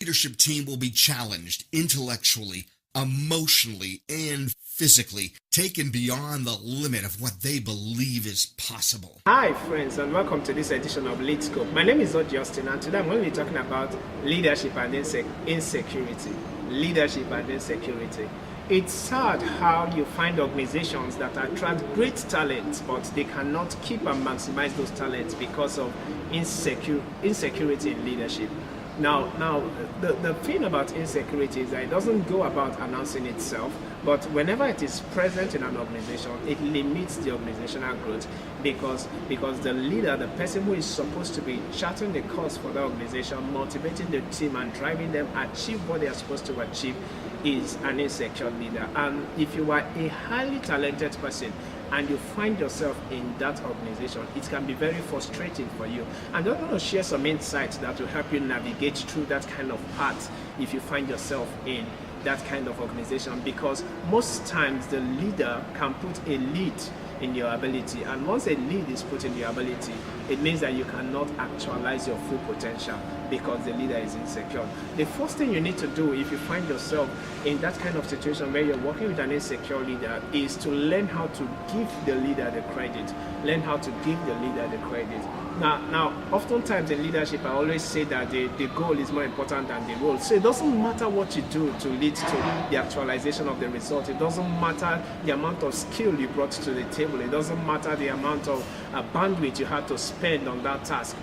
leadership team will be challenged intellectually, emotionally, and physically, taken beyond the limit of what they believe is possible. Hi friends, and welcome to this edition of Lead Scope. My name is Justin, and today I'm going to be talking about leadership and insecurity. Leadership and insecurity. It's sad how you find organizations that attract great talents, but they cannot keep and maximize those talents because of insecurity in leadership. Now, the thing about insecurity is that it doesn't go about announcing itself, but whenever it is present in an organization, it limits the organizational growth because the leader, the person who is supposed to be charting the course for the organization, motivating the team and driving them achieve what they are supposed to achieve, is an insecure leader. And if you are a highly talented person and you find yourself in that organization, it can be very frustrating for you. And I'm going to share some insights that will help you navigate through that kind of path if you find yourself in that kind of organization, because most times the leader can put a lead in your ability, and once a lead is put in your ability, it means that you cannot actualize your full potential because the leader is insecure. The first thing you need to do if you find yourself in that kind of situation where you're working with an insecure leader is to learn how to give the leader the credit. Learn how to give the leader the credit. Now, oftentimes in leadership, I always say that the goal is more important than the role. So it doesn't matter what you do to lead to the actualization of the result. It doesn't matter the amount of skill you brought to the table. It doesn't matter the amount of bandwidth you had to spend on that task.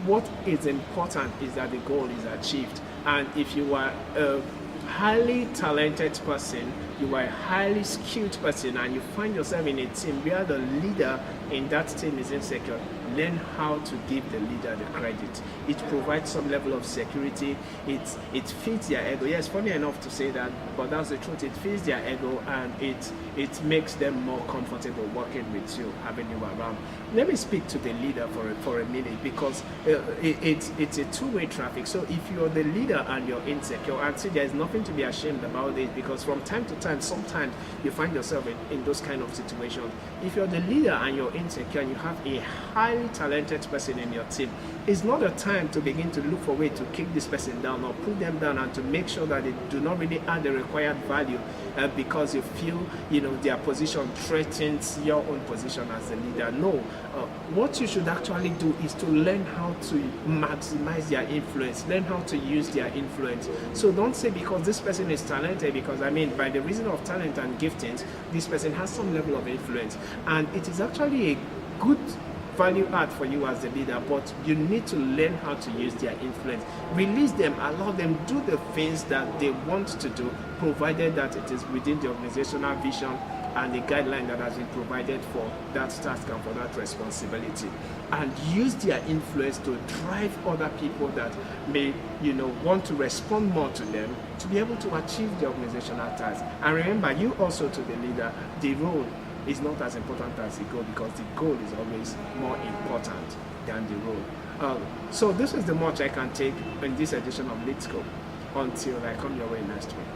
What is important is that the goal is achieved. And if you are a highly talented person, you are a highly skilled person, and you find yourself in a team where the leader in that team is insecure, learn how to give the leader the credit. It provides some level of security. It feeds their ego. Yes, funny enough to say that, but that's the truth. It feeds their ego, and it makes them more comfortable working with you, having you around. Let me speak to the leader for a minute, because it's a two-way traffic. So if you're the leader and you're insecure, and see, there's nothing to be ashamed about it, because from time to time, sometimes you find yourself in those kind of situations. If you're the leader and you're insecure and you have a highly talented person in your team, it's not a time to begin to look for a way to kick this person down or put them down and to make sure that they do not really add the required value because you feel their position threatens your own position as a leader. No, what you should actually do is to learn how to maximize their influence, learn how to use their influence. So don't say because this person is talented, because by the reason of talent and giftings, this person has some level of influence, and it is actually a good value add for you as the leader, but you need to learn how to use their influence. Release them, allow them do the things that they want to do, provided that it is within the organizational vision and the guideline that has been provided for that task and for that responsibility. And use their influence to drive other people that may want to respond more to them to be able to achieve the organizational task. And remember, you also, to the leader, the role is not as important as the goal, because the goal is always more important than the role. So this is the much I can take in this edition of Lead Scope. Until I come your way next week.